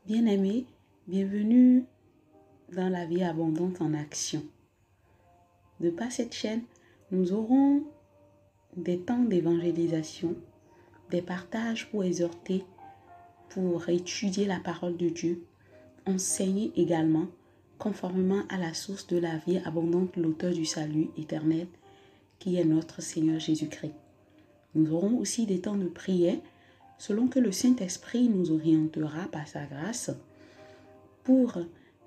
Bien-aimés, bienvenue dans la vie abondante en action. De par cette chaîne, nous aurons des temps d'évangélisation, des partages pour exhorter, pour étudier la parole de Dieu, enseigner également, conformément à la source de la vie abondante, l'auteur du salut éternel, qui est notre Seigneur Jésus-Christ. Nous aurons aussi des temps de prière, selon que le Saint-Esprit nous orientera par sa grâce, pour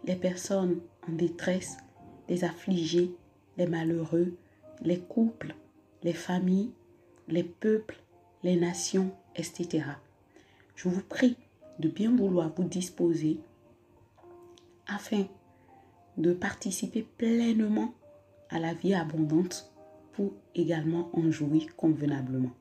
les personnes en détresse, les affligés, les malheureux, les couples, les familles, les peuples, les nations, etc. Je vous prie de bien vouloir vous disposer afin de participer pleinement à la vie abondante pour également en jouir convenablement.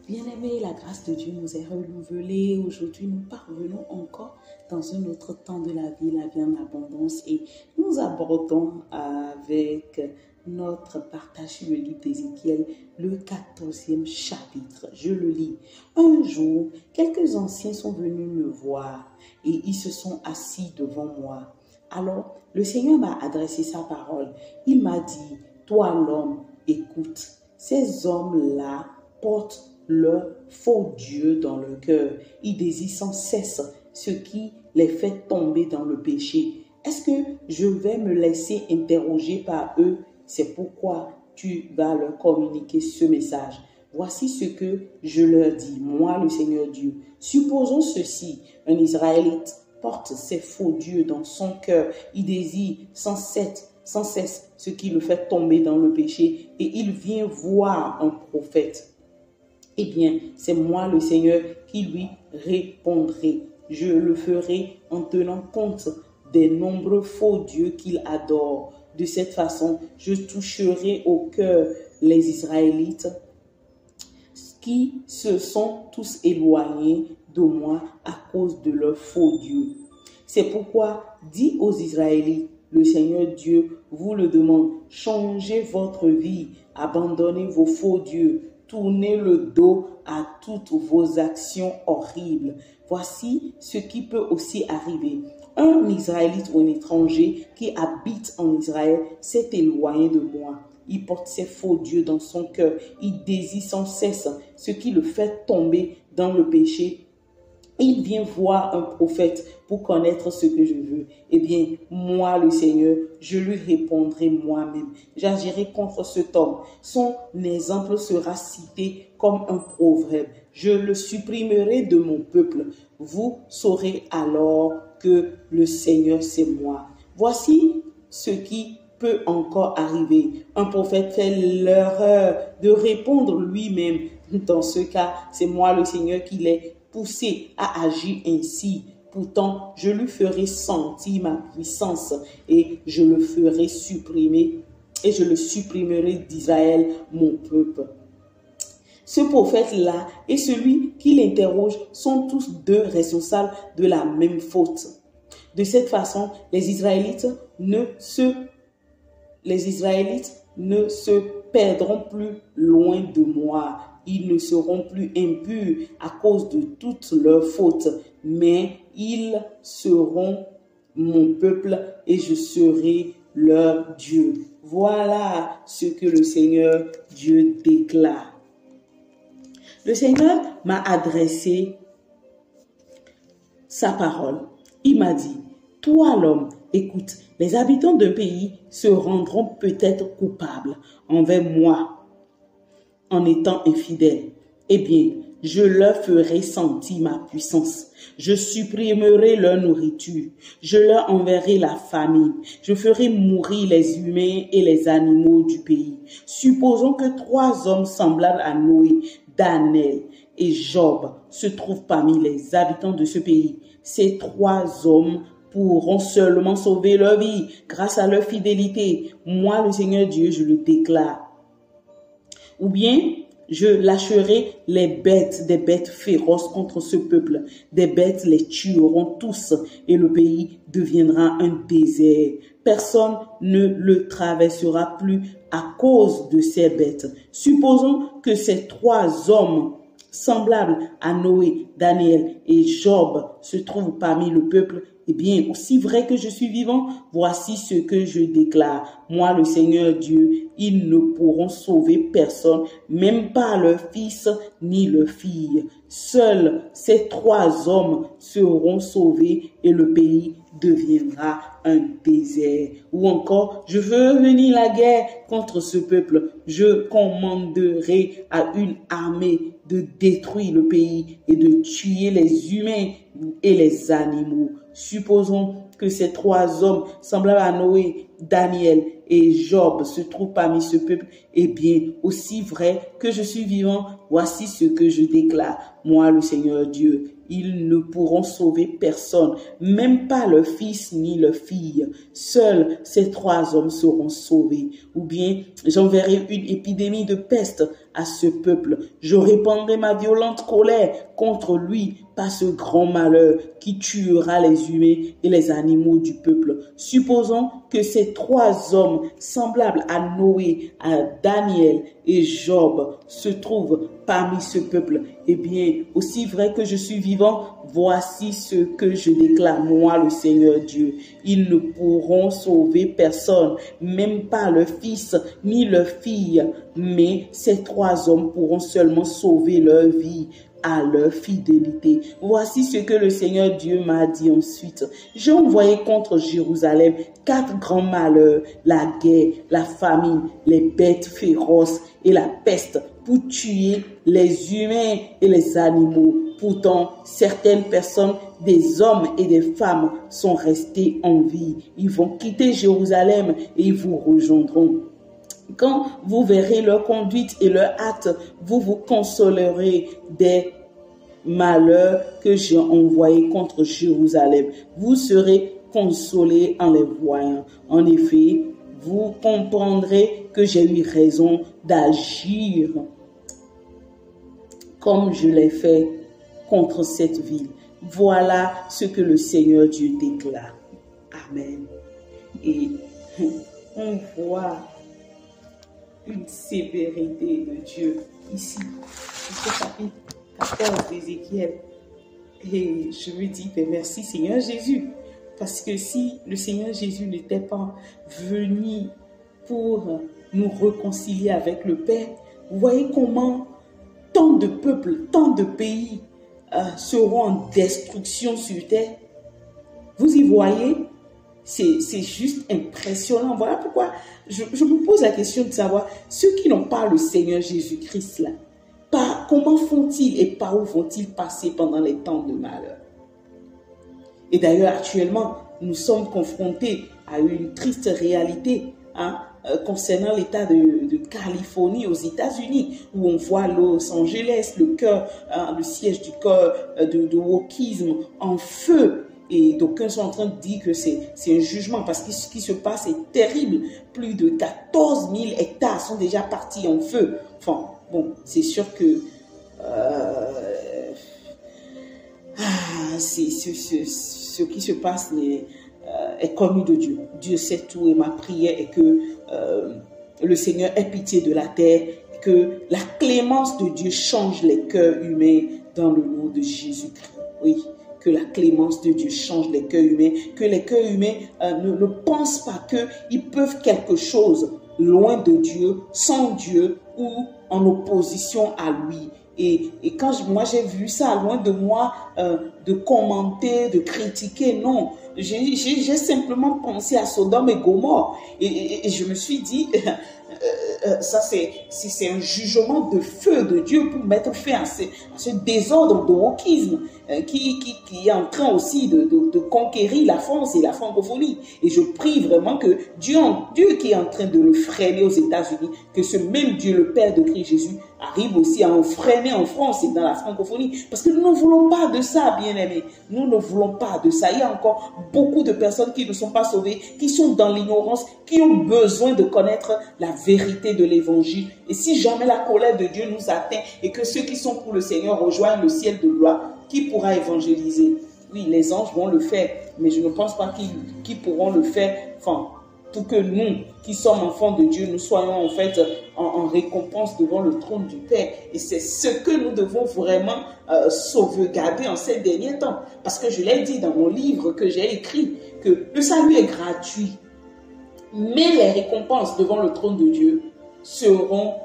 Bien-aimés, la grâce de Dieu nous est renouvelée. Aujourd'hui, nous parvenons encore dans un autre temps de la vie en abondance, et nous abordons avec notre partage sur le livre d'Ézéchiel, le 14e chapitre. Je le lis. Un jour, quelques anciens sont venus me voir et ils se sont assis devant moi. Alors, le Seigneur m'a adressé sa parole. Il m'a dit, toi l'homme, écoute, ces hommes-là portent leur faux Dieu dans le cœur. Ils désirent sans cesse ce qui les fait tomber dans le péché. Est-ce que je vais me laisser interroger par eux? C'est pourquoi tu vas leur communiquer ce message. Voici ce que je leur dis, moi le Seigneur Dieu. Supposons ceci, un Israélite porte ses faux dieux dans son cœur. Il désire sans cesse ce qui le fait tomber dans le péché, et il vient voir un prophète. Eh bien, c'est moi le Seigneur qui lui répondrai. Je le ferai en tenant compte des nombreux faux dieux qu'il adore. De cette façon, je toucherai au cœur les Israélites qui se sont tous éloignés de moi à cause de leurs faux dieux. C'est pourquoi, dis aux Israélites, le Seigneur Dieu vous le demande, changez votre vie, abandonnez vos faux dieux, tournez le dos à toutes vos actions horribles. Voici ce qui peut aussi arriver. Un Israélite ou un étranger qui habite en Israël s'est éloigné de moi. Il porte ses faux dieux dans son cœur. Il désire sans cesse ce qui le fait tomber dans le péché. Il vient voir un prophète pour connaître ce que je veux. Eh bien, moi, le Seigneur, je lui répondrai moi-même. J'agirai contre cet homme. Son exemple sera cité comme un proverbe. Je le supprimerai de mon peuple. Vous saurez alors que le Seigneur, c'est moi. Voici ce qui peut encore arriver. Un prophète fait l'erreur de répondre lui-même. Dans ce cas, c'est moi, le Seigneur, qui l'ai poussé à agir ainsi. Pourtant, je lui ferai sentir ma puissance et je le ferai supprimer et je le supprimerai d'Israël, mon peuple. Ce prophète-là et celui qui l'interroge sont tous deux responsables de la même faute. De cette façon, les Israélites ne se perdront plus loin de moi. Ils ne seront plus impurs à cause de toutes leurs fautes, mais ils seront mon peuple et je serai leur Dieu. Voilà ce que le Seigneur Dieu déclare. Le Seigneur m'a adressé sa parole. Il m'a dit, toi l'homme, écoute, les habitants d'un pays se rendront peut-être coupables envers moi en étant infidèles. Eh bien, je leur ferai sentir ma puissance. Je supprimerai leur nourriture. Je leur enverrai la famine. Je ferai mourir les humains et les animaux du pays. Supposons que 3 hommes semblables à Noé, Daniel et Job se trouvent parmi les habitants de ce pays. Ces 3 hommes pourront seulement sauver leur vie grâce à leur fidélité. Moi, le Seigneur Dieu, je le déclare. Ou bien, je lâcherai les bêtes, des bêtes féroces contre ce peuple. Des bêtes les tueront tous et le pays deviendra un désert. Personne ne le traversera plus à cause de ces bêtes. Supposons que ces 3 hommes semblables à Noé, Daniel et Job se trouvent parmi le peuple. Eh bien, aussi vrai que je suis vivant, voici ce que je déclare. Moi, le Seigneur Dieu, ils ne pourront sauver personne, même pas leur fils ni leur fille. Seuls ces 3 hommes seront sauvés et le pays deviendra un désert. Ou encore, je veux venir la guerre contre ce peuple. Je commanderai à une armée de détruire le pays et de tuer les humains et les animaux. Supposons que ces 3 hommes semblables à Noé, Daniel et Job se trouvent parmi ce peuple. Eh bien, aussi vrai que je suis vivant, voici ce que je déclare. Moi, le Seigneur Dieu, ils ne pourront sauver personne, même pas leur fils ni leur fille. Seuls ces 3 hommes seront sauvés. Ou bien, j'enverrai une épidémie de peste à ce peuple. Je répandrai ma violente colère contre lui par ce grand malheur qui tuera les humains et les animaux du peuple. Supposons que ces 3 hommes semblables à Noé, à Daniel et Job se trouvent parmi ce peuple. Eh bien, aussi vrai que je suis vivant, voici ce que je déclare, moi le Seigneur Dieu. Ils ne pourront sauver personne, même pas leur fils ni leur fille, mais ces 3 hommes pourront seulement sauver leur vie à leur fidélité. Voici ce que le Seigneur Dieu m'a dit ensuite. J'ai envoyé contre Jérusalem 4 grands malheurs, la guerre, la famine, les bêtes féroces et la peste, pour tuer les humains et les animaux. Pourtant, certaines personnes, des hommes et des femmes, sont restés en vie. Ils vont quitter Jérusalem et ils vous rejoindront. Quand vous verrez leur conduite et leur acte, vous vous consolerez des malheurs que j'ai envoyés contre Jérusalem. Vous serez consolés en les voyant. En effet, vous comprendrez que j'ai eu raison d'agir comme je l'ai fait contre cette ville. Voilà ce que le Seigneur Dieu déclare. Amen. Et on voit une sévérité de Dieu ici, jusqu'au chapitre 14 d'Ézéchiel. Et je me dis, merci Seigneur Jésus, parce que si le Seigneur Jésus n'était pas venu pour nous réconcilier avec le Père, vous voyez comment tant de peuples, tant de pays seront en destruction sur terre. Vous y voyez? C'est juste impressionnant. Voilà pourquoi je me pose la question de savoir, ceux qui n'ont pas le Seigneur Jésus-Christ là, comment font-ils et par où vont-ils passer pendant les temps de malheur? Et d'ailleurs, actuellement, nous sommes confrontés à une triste réalité concernant l'État de Californie aux États-Unis, où on voit Los Angeles, le siège du cœur de wokisme en feu. Et d'aucuns sont en train de dire que c'est un jugement parce que ce qui se passe est terrible. Plus de 14 000 hectares sont déjà partis en feu. Enfin, bon, c'est sûr que ce qui se passe est connu de Dieu. Dieu sait tout et ma prière est que le Seigneur ait pitié de la terre, que la clémence de Dieu change les cœurs humains dans le nom de Jésus-Christ. Oui. Que la clémence de Dieu change les cœurs humains, que les cœurs humains ne pensent pas qu'ils peuvent quelque chose loin de Dieu, sans Dieu ou en opposition à lui. Et quand moi j'ai vu ça, loin de moi de commenter, de critiquer, non. J'ai simplement pensé à Sodome et Gomorrhe et je me suis dit... ça c'est un jugement de feu de Dieu pour mettre fin à ce désordre de wokisme qui est en train aussi de conquérir la France et la francophonie. Et je prie vraiment que Dieu qui est en train de le freiner aux États-Unis, que ce même Dieu, le Père de Christ Jésus, arrive aussi à en freiner en France et dans la francophonie. Parce que nous ne voulons pas de ça, bien-aimés. Nous ne voulons pas de ça. Il y a encore beaucoup de personnes qui ne sont pas sauvées, qui sont dans l'ignorance, qui ont besoin de connaître la vérité de l'évangile. Et si jamais la colère de Dieu nous atteint et que ceux qui sont pour le Seigneur rejoignent le ciel de gloire, qui pourra évangéliser? Oui, les anges vont le faire, mais je ne pense pas qu'ils pourront le faire. Enfin, pour que nous, qui sommes enfants de Dieu, nous soyons en fait en récompense devant le trône du Père. Et c'est ce que nous devons vraiment sauvegarder en ces derniers temps. Parce que je l'ai dit dans mon livre que j'ai écrit, que le salut est gratuit. Mais les récompenses devant le trône de Dieu seront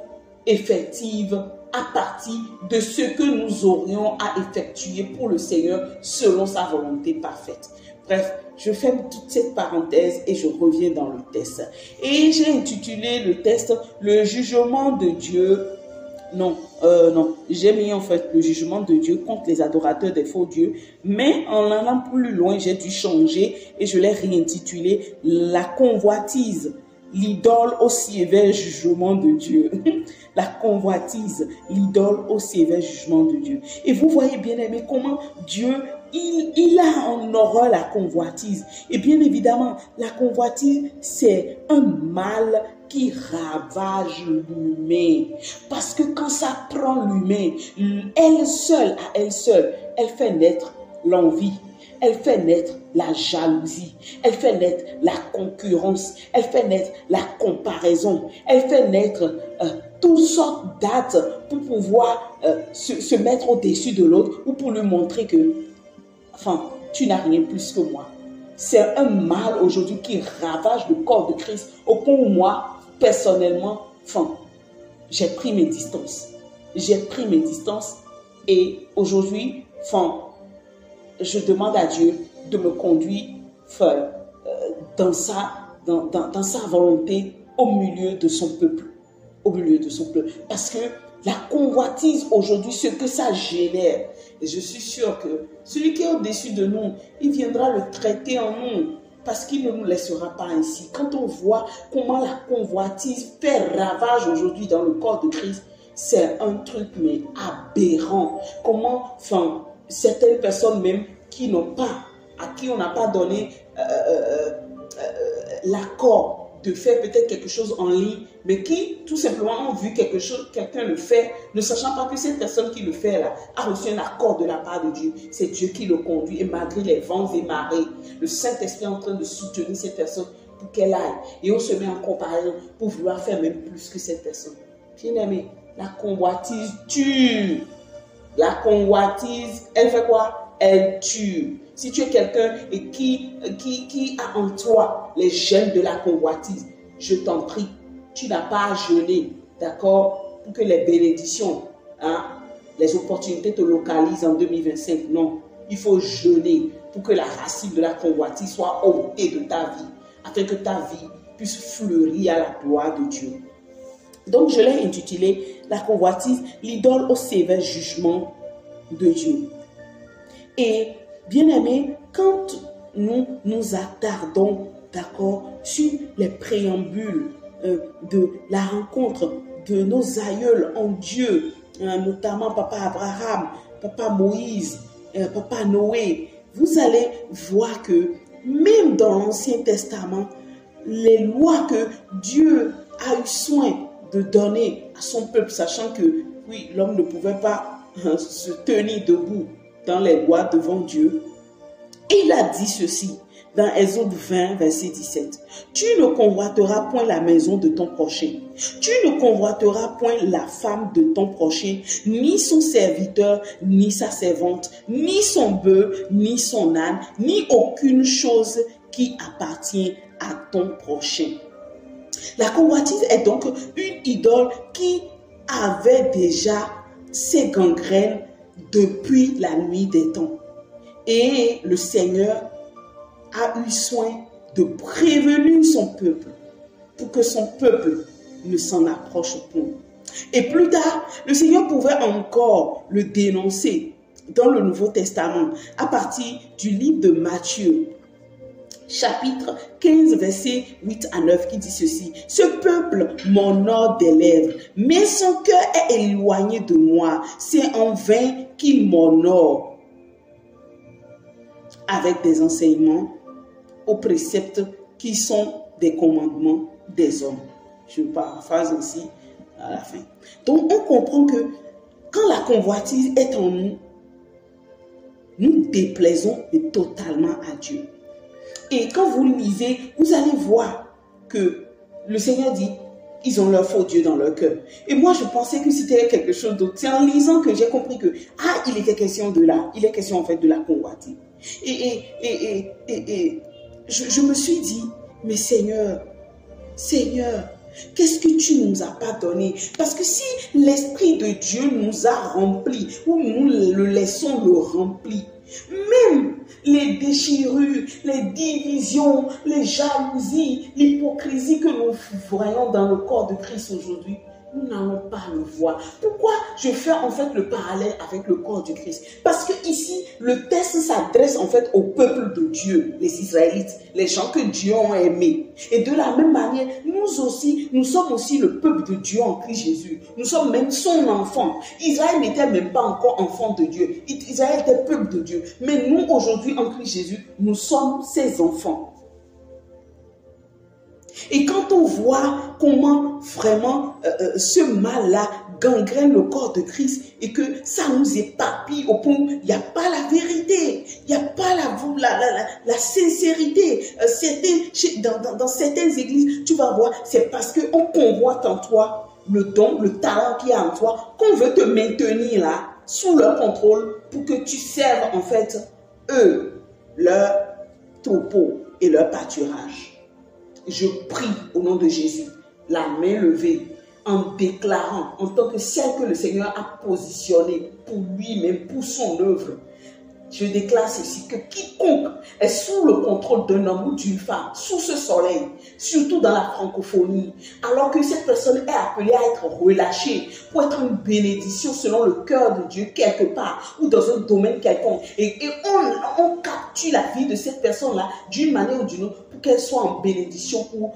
effectives à partir de ce que nous aurions à effectuer pour le Seigneur selon sa volonté parfaite. Bref, je ferme toute cette parenthèse et je reviens dans le test. Et j'ai intitulé le test « Le jugement de Dieu ». Non, j'ai mis en fait le jugement de Dieu contre les adorateurs des faux dieux, mais en allant plus loin, j'ai dû changer et je l'ai réintitulé « La convoitise ». L'idole au sévère jugement de Dieu. La convoitise, l'idole au sévère jugement de Dieu. Et vous voyez bien aimé comment Dieu, il a en horreur la convoitise. Et bien évidemment, la convoitise, c'est un mal qui ravage l'humain. Parce que quand ça prend l'humain, elle seule, elle fait naître l'envie. Elle fait naître la jalousie, elle fait naître la concurrence, elle fait naître la comparaison, elle fait naître toutes sortes d'actes pour pouvoir se mettre au-dessus de l'autre ou pour lui montrer que, enfin, tu n'as rien plus que moi. C'est un mal aujourd'hui qui ravage le corps de Christ au point où moi, personnellement, enfin, j'ai pris mes distances. J'ai pris mes distances et aujourd'hui, enfin, je demande à Dieu de me conduire dans sa volonté au milieu de son peuple. Au milieu de son peuple. Parce que la convoitise aujourd'hui, ce que ça génère, et je suis sûre que celui qui est au-dessus de nous, il viendra le traiter en nous. Parce qu'il ne nous laissera pas ainsi. Quand on voit comment la convoitise fait ravage aujourd'hui dans le corps de Christ, c'est un truc mais aberrant. Comment, enfin, certaines personnes même à qui on n'a pas donné l'accord de faire peut-être quelque chose en ligne, mais qui tout simplement ont vu quelqu'un le faire, ne sachant pas que cette personne qui le fait là a reçu un accord de la part de Dieu. C'est Dieu qui le conduit et malgré les vents et marées, le Saint-Esprit est en train de soutenir cette personne pour qu'elle aille. Et on se met en comparaison pour vouloir faire même plus que cette personne. Bien aimé, la convoitise tue. La convoitise, elle fait quoi? Elle tue. Si tu es quelqu'un et qui a en toi les gènes de la convoitise, je t'en prie, tu n'as pas à jeûner, d'accord? Pour que les bénédictions, les opportunités te localisent en 2025. Non, il faut jeûner pour que la racine de la convoitise soit ôtée de ta vie, afin que ta vie puisse fleurir à la gloire de Dieu. Donc, je l'ai intitulé « La convoitise, l'idole au sévère jugement de Dieu ». Et, bien aimé, quand nous nous attardons, d'accord, sur les préambules de la rencontre de nos aïeuls en Dieu, notamment Papa Abraham, Papa Moïse, Papa Noé, vous allez voir que même dans l'Ancien Testament, les lois que Dieu a eu soin de donner à son peuple, sachant que, oui, l'homme ne pouvait pas se tenir debout dans les lois devant Dieu. Et il a dit ceci dans Exode 20, verset 17. « Tu ne convoiteras point la maison de ton prochain. Tu ne convoiteras point la femme de ton prochain, ni son serviteur, ni sa servante, ni son bœuf, ni son âne, ni aucune chose qui appartient à ton prochain. » La convoitise est donc une idole qui avait déjà ses gangrènes depuis la nuit des temps. Et le Seigneur a eu soin de prévenir son peuple pour que son peuple ne s'en approche point. Et plus tard, le Seigneur pouvait encore le dénoncer dans le Nouveau Testament à partir du livre de Matthieu, chapitre 15, versets 8 à 9, qui dit ceci. « Ce peuple m'honore des lèvres, mais son cœur est éloigné de moi. C'est en vain qu'il m'honore avec des enseignements aux préceptes qui sont des commandements des hommes. » Je paraphrase ainsi à la fin. Donc, on comprend que quand la convoitise est en nous, nous déplaisons totalement à Dieu. Et quand vous lisez, vous allez voir que le Seigneur dit, ils ont leur faux Dieu dans leur cœur. Et moi, je pensais que c'était quelque chose d'autre. C'est en lisant que j'ai compris que, il était question de là. Il est question en fait de la convoitise. Je me suis dit, mais Seigneur, qu'est-ce que tu nous as pas donné? Parce que si l'Esprit de Dieu nous a remplis, ou nous le laissons le remplir, même les déchirures, les divisions, les jalousies, l'hypocrisie que nous voyons dans le corps de Christ aujourd'hui, nous n'allons pas le voir. Pourquoi je fais en fait le parallèle avec le corps du Christ? Parce que ici, le texte s'adresse en fait au peuple de Dieu, les Israélites, les gens que Dieu a aimés. Et de la même manière, nous sommes aussi le peuple de Dieu en Christ Jésus. Nous sommes même son enfant. Israël n'était même pas encore enfant de Dieu. Israël était peuple de Dieu. Mais nous, aujourd'hui, en Christ Jésus, nous sommes ses enfants. Et quand on voit comment vraiment ce mal-là gangrène le corps de Christ et que ça nous éparpille au point où il n'y a pas la vérité, il n'y a pas la sincérité. Dans certaines églises, tu vas voir, c'est parce qu'on convoite en toi le don, le talent qu'il y a en toi, qu'on veut te maintenir là, sous leur contrôle, pour que tu serves en fait, eux, leur troupeau et leur pâturage. Je prie au nom de Jésus, la main levée, en déclarant en tant que celle que le Seigneur a positionnée pour lui-même, pour son œuvre. Je déclare ceci, que quiconque est sous le contrôle d'un homme ou d'une femme, sous ce soleil, surtout dans la francophonie, alors que cette personne est appelée à être relâchée pour être une bénédiction selon le cœur de Dieu quelque part ou dans un domaine quelconque. Et on capture la vie de cette personne-là d'une manière ou d'une autre pour qu'elle soit en bénédiction pour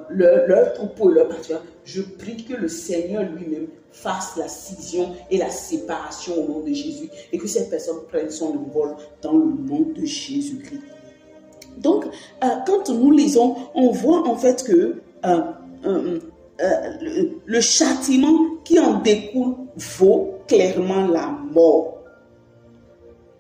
leur troupeau et leur pâturage. Je prie que le Seigneur lui-même fasse la scission et la séparation au nom de Jésus et que cette personne prenne son envol dans le nom de Jésus-Christ. Donc, quand nous lisons, on voit en fait que le châtiment qui en découle vaut clairement la mort.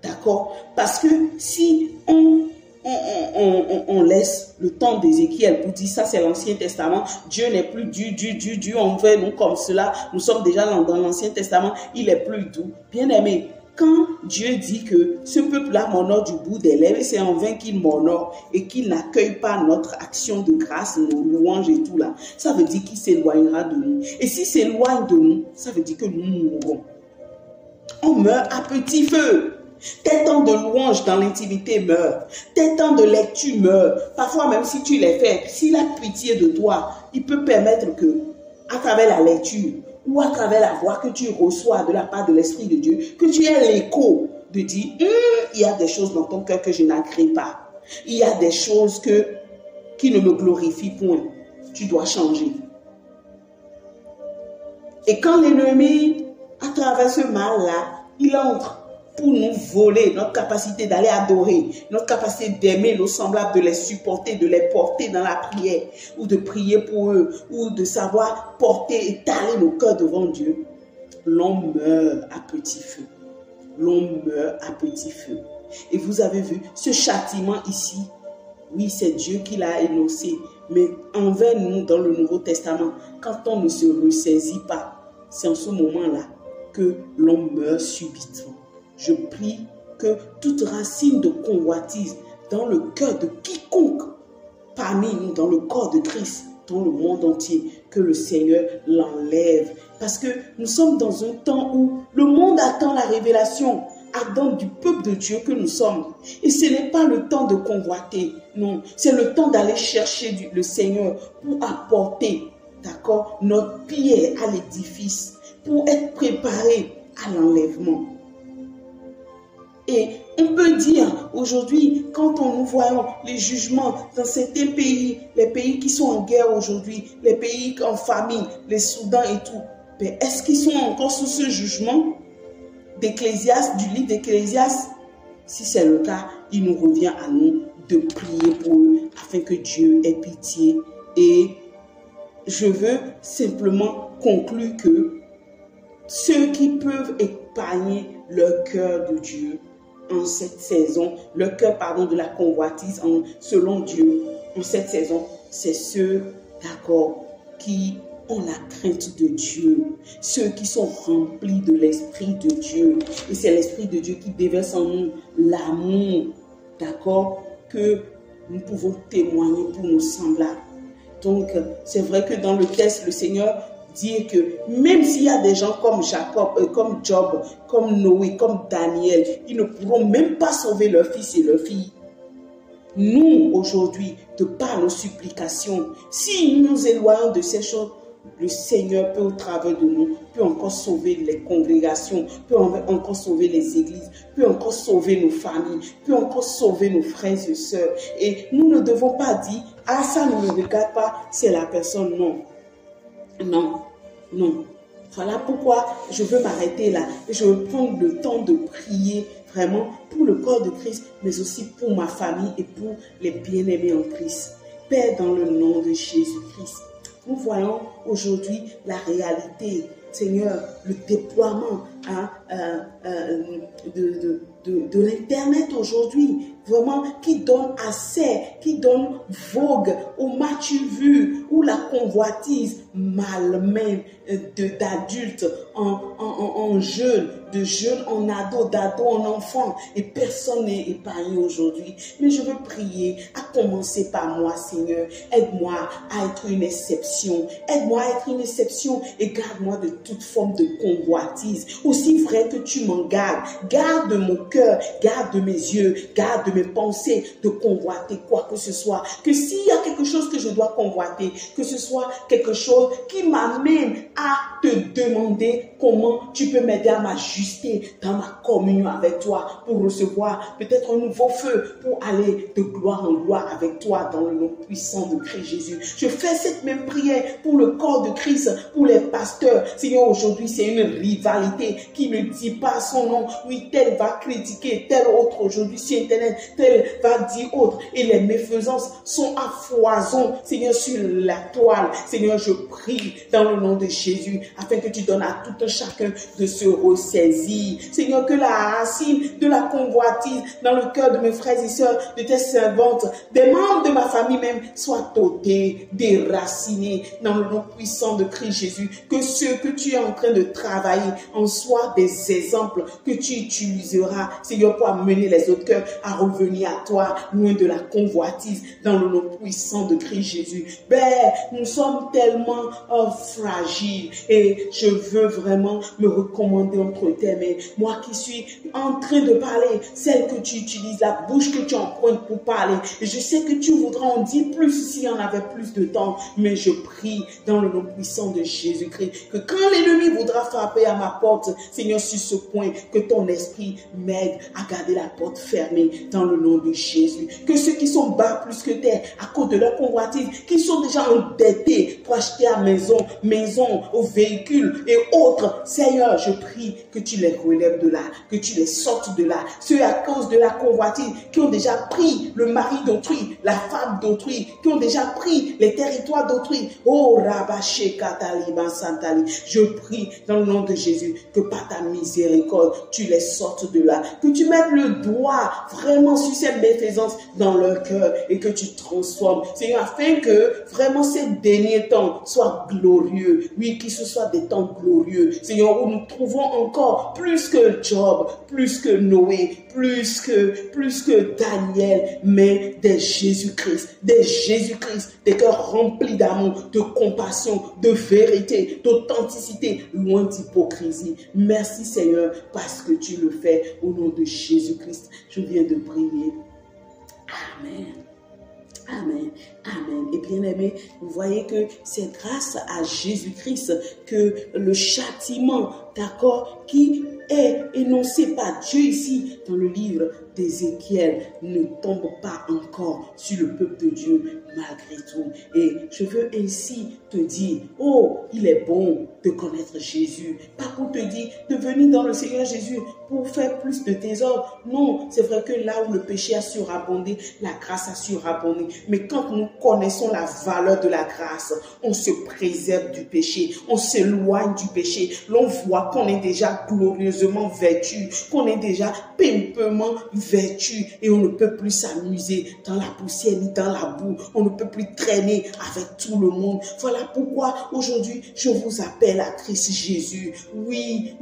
D'accord? Parce que si on laisse le temps d'Ézéchiel pour dire ça, c'est l'Ancien Testament. Dieu n'est plus Dieu envers nous comme cela. Nous sommes déjà dans l'Ancien Testament. Il est plus doux. Bien aimé, quand Dieu dit que ce peuple-là m'honore du bout des lèvres, c'est en vain qu'il m'honore et qu'il n'accueille pas notre action de grâce, nos louanges et tout là. Ça veut dire qu'il s'éloignera de nous. Et s'il s'éloigne de nous, ça veut dire que nous mourrons. On meurt à petit feu. Tes temps de louange dans l'intimité meurent. Tes temps de lecture meurent. Parfois, même si tu les fais, s'il a pitié de toi, il peut permettre que, à travers la lecture ou à travers la voix que tu reçois de la part de l'Esprit de Dieu, que tu aies l'écho de dire, il y a des choses dans ton cœur que je n'agrée pas. Il y a des choses qui ne me glorifient point. Tu dois changer. Et quand l'ennemi, à travers ce mal-là, il entre pour nous voler notre capacité d'aller adorer, notre capacité d'aimer nos semblables, de les supporter, de les porter dans la prière, ou de prier pour eux, ou de savoir porter, étaler nos cœurs devant Dieu, l'on meurt à petit feu. L'on meurt à petit feu. Et vous avez vu, ce châtiment ici, oui, c'est Dieu qui l'a énoncé, mais envers nous, dans le Nouveau Testament, quand on ne se ressaisit pas, c'est en ce moment-là que l'on meurt subitement. Je prie que toute racine de convoitise dans le cœur de quiconque parmi nous, dans le corps de Christ, dans le monde entier, que le Seigneur l'enlève. Parce que nous sommes dans un temps où le monde attend la révélation ardent du peuple de Dieu que nous sommes. Et ce n'est pas le temps de convoiter, non. C'est le temps d'aller chercher le Seigneur pour apporter, d'accord, notre pierre à l'édifice, pour être préparé à l'enlèvement. Et on peut dire aujourd'hui, quand nous voyons les jugements dans certains pays, les pays qui sont en guerre aujourd'hui, les pays en famine, les Soudan et tout, mais est-ce qu'ils sont encore sous ce jugement d'Ecclésiaste, du livre d'Ecclésiaste? Si c'est le cas, il nous revient à nous de prier pour eux afin que Dieu ait pitié. Et je veux simplement conclure que ceux qui peuvent épargner leur cœur de Dieu en cette saison, le cœur, de la convoitise selon Dieu, en cette saison, c'est ceux d'accord, qui ont la crainte de Dieu, ceux qui sont remplis de l'Esprit de Dieu. Et c'est l'Esprit de Dieu qui déverse en nous l'amour, d'accord, que nous pouvons témoigner pour nos semblables. Donc, c'est vrai que dans le texte, le Seigneur dit que même s'il y a des gens comme Jacob, comme Job, comme Noé, comme Daniel, ils ne pourront même pas sauver leurs fils et leurs filles. Nous, aujourd'hui, de par nos supplications, si nous nous éloignons de ces choses, le Seigneur peut au travers de nous, peut encore sauver les congrégations, peut encore sauver les églises, peut encore sauver nos familles, peut encore sauver nos frères et sœurs. Et nous ne devons pas dire, ah ça ne me regarde pas, c'est la personne. Non, non, non. Voilà pourquoi je veux m'arrêter là et je veux prendre le temps de prier vraiment pour le corps de Christ, mais aussi pour ma famille et pour les bien-aimés en Christ. Père, dans le nom de Jésus-Christ, nous voyons aujourd'hui la réalité, Seigneur, le déploiement de l'Internet aujourd'hui, vraiment, qui donne accès, qui donne vogue au match vu, ou la convoitise malmène d'adultes en jeunes, de jeunes en ados, d'ados en enfants, et personne n'est épargné aujourd'hui. Mais je veux prier, à commencer par moi, Seigneur. Aide-moi à être une exception. Aide-moi à être une exception et garde-moi de toute forme de convoitise. Aussi vrai que tu m'en gardes, garde mon cœur, garde mes yeux, garde mes pensées de convoiter quoi que ce soit. Que s'il y a quelque chose que je dois convoiter, que ce soit quelque chose qui m'amène à te demander comment tu peux m'aider à m'ajuster dans ma communion avec toi pour recevoir peut-être un nouveau feu pour aller de gloire en gloire avec toi dans le nom puissant de Christ Jésus. Je fais cette même prière pour le corps de Christ, pour les pasteurs. Seigneur, aujourd'hui c'est une rivalité qui ne dit pas son nom. Oui, tel va critiquer, tel autre aujourd'hui sur Internet, tel va dire autre. Et les méfaisances sont à foison, Seigneur, sur la toile. Seigneur, je prie dans le nom de Jésus, afin que tu donnes à tout un chacun de se ressaisir. Seigneur, que la racine de la convoitise dans le cœur de mes frères et sœurs, de tes servantes, des membres de ma famille même, soit ôtée, déracinée dans le nom puissant de Christ Jésus. Que ceux que tu es en train de travailler en soient des exemples que tu utiliseras, Seigneur, pour amener les autres cœurs à revenir à toi, loin de la convoitise, dans le nom puissant de Christ Jésus. Père, nous sommes tellement fragiles et je veux vraiment me recommander entre tes mains. Moi qui suis en train de parler, celle que tu utilises, la bouche que tu empruntes pour parler. Et je sais que tu voudras en dire plus s'il y en avait plus de temps, mais je prie dans le nom puissant de Jésus-Christ que quand l'ennemi voudra frapper à ma porte, Seigneur, sur ce point, que ton esprit m'aide à garder la porte fermée dans le nom de Jésus. Que ceux qui sont bas plus que terre à cause de leur convoitise, qui sont déjà endettés pour acheter à maison, au véhicule et autres, Seigneur, je prie que tu les relèves de là, que tu les sortes de là. Ceux à cause de la convoitise qui ont déjà pris le mari d'autrui, la femme d'autrui, qui ont déjà pris les territoires d'autrui. Oh, Rabaché Katali Bansantali, je prie dans le nom de Jésus que par ta miséricorde, tu les sortes de là, que tu mettes le doigt vraiment sur cette méfaisance dans leur cœur et que tu transformes, Seigneur, afin que vraiment ces derniers temps soient glorieux. Oui, que ce soit des temps glorieux, Seigneur, où nous trouvons encore plus que Job, plus que Noé, plus que Daniel, mais des Jésus-Christ, des cœurs remplis d'amour, de compassion, de vérité, d'authenticité, loin d'hypocrisie. Merci Seigneur, parce que tu le fais au nom de Jésus-Christ. Je viens de prier. Amen. Amen, amen. Et bien aimé, vous voyez que c'est grâce à Jésus-Christ que le châtiment, d'accord, qui est énoncé par Dieu ici dans le livre d'Ézéchiel ne tombe pas encore sur le peuple de Dieu malgré tout. Et je veux ainsi te dire, oh, il est bon de connaître Jésus. Pas pour te dire de venir dans le Seigneur Jésus pour faire plus de trésors. Non, c'est vrai que là où le péché a surabondé, la grâce a surabondé. Mais quand nous connaissons la valeur de la grâce, on se préserve du péché, on s'éloigne du péché. L'on voit qu'on est déjà glorieusement vêtu, qu'on est déjà pimpement vêtu et on ne peut plus s'amuser dans la poussière ni dans la boue. On ne peut plus traîner avec tout le monde. Voilà pourquoi aujourd'hui, je vous appelle à Christ Jésus. Oui,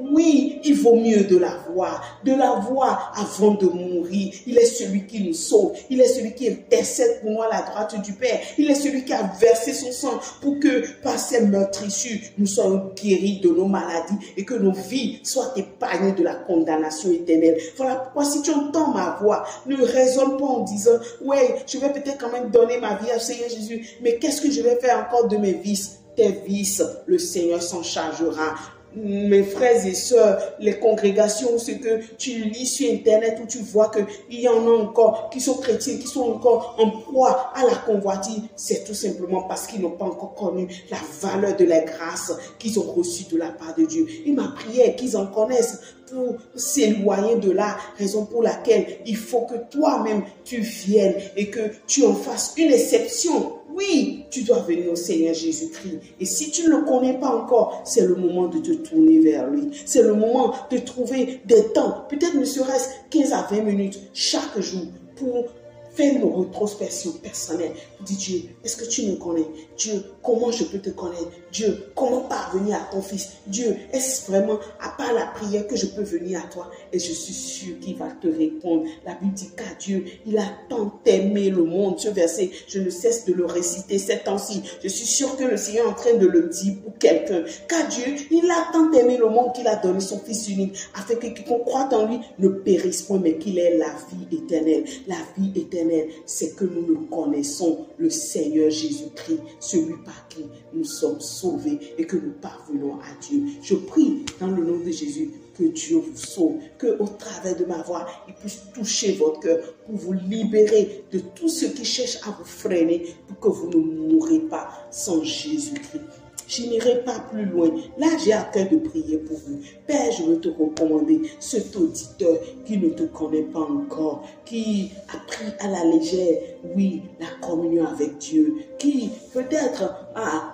il vaut mieux de l'avoir avant de mourir. Il est celui qui nous sauve. Il est celui qui intercède pour nous à la droite du Père. Il est celui qui a versé son sang pour que par ses meurtrissures, nous soyons guéris de nos maladies et que nos vies soient épargnées de la condamnation éternelle. Voilà pourquoi si tu entends ma voix, ne raisonne pas en disant, ouais, je vais peut-être quand même donner ma vie à Seigneur Jésus, mais qu'est-ce que je vais faire encore de mes vices? Tes vices, le Seigneur s'en chargera. Mes frères et sœurs, les congrégations, ce que tu lis sur Internet où tu vois qu'il y en a encore qui sont chrétiens, qui sont encore en proie à la convoitise, c'est tout simplement parce qu'ils n'ont pas encore connu la valeur de la grâce qu'ils ont reçue de la part de Dieu. Et ma prière est qu'ils en connaissent pour s'éloigner de là, raison pour laquelle il faut que toi-même tu viennes et que tu en fasses une exception. Oui, tu dois venir au Seigneur Jésus-Christ. Et si tu ne le connais pas encore, c'est le moment de te tourner vers lui. C'est le moment de trouver des temps, peut-être ne serait-ce 15 à 20 minutes chaque jour pour faire une rétrospection personnelle. Dis Dieu, est-ce que tu me connais? Dieu, comment je peux te connaître? Dieu, comment parvenir à ton fils? Dieu, est-ce vraiment à part la prière que je peux venir à toi? Et je suis sûr qu'il va te répondre. La Bible dit qu'à Dieu, il a tant aimé le monde. Ce verset, je ne cesse de le réciter ces temps-ci. Je suis sûr que le Seigneur est en train de le dire pour quelqu'un. Qu'à Dieu, il a tant aimé le monde qu'il a donné son Fils unique, afin que quiconque croit en lui ne périsse point, mais qu'il ait la vie éternelle. La vie éternelle, c'est que nous le connaissons, le Seigneur Jésus-Christ, celui par qui nous sommes sauvés et que nous parvenons à Dieu. Je prie dans le nom de Jésus que Dieu vous sauve, que au travers de ma voix, il puisse toucher votre cœur pour vous libérer de tout ce qui cherche à vous freiner pour que vous ne mourrez pas sans Jésus-Christ. Je n'irai pas plus loin. Là, j'ai à cœur de prier pour vous. Père, je veux te recommander cet auditeur qui ne te connaît pas encore, qui a pris à la légère, oui, la communion avec Dieu, qui peut-être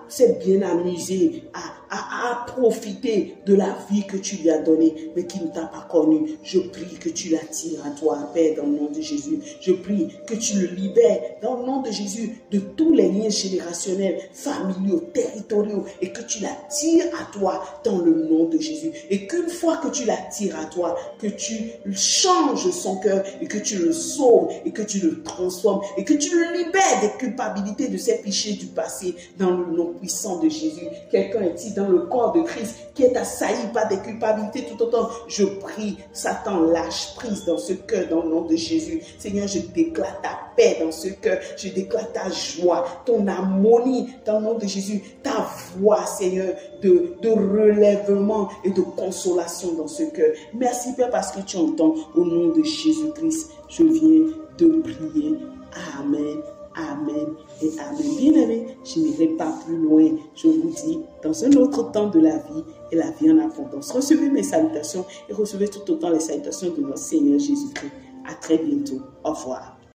s'est bien amusé, a profité de la vie que tu lui as donnée, mais qui ne t'a pas connu. Je prie que tu l'attires à toi, Père, dans le nom de Jésus. Je prie que tu le libères, dans le nom de Jésus, de tous les liens générationnels, familiaux, territoriaux, et que tu l'attires à toi, dans le nom de Jésus. Et qu'une fois que tu l'attires à toi, que tu changes son cœur, et que tu le sauves, et que tu le transformes, et que tu le libères des culpabilités de ses péchés du passé, dans le nom puissant de Jésus. Quelqu'un est-il dans le corps de Christ qui est assailli par des culpabilités tout autant? Je prie, Satan, lâche prise dans ce cœur dans le nom de Jésus. Seigneur, je déclare ta paix dans ce cœur, je déclare ta joie, ton harmonie dans le nom de Jésus, ta voix, Seigneur, de relèvement et de consolation dans ce cœur. Merci, Père, parce que tu entends. Au nom de Jésus-Christ, je viens de prier. Amen. Amen et Amen. Bien-aimés, je n'irai pas plus loin. Je vous dis, dans un autre temps de la vie et la vie en abondance. Recevez mes salutations et recevez tout autant les salutations de notre Seigneur Jésus-Christ. À très bientôt. Au revoir.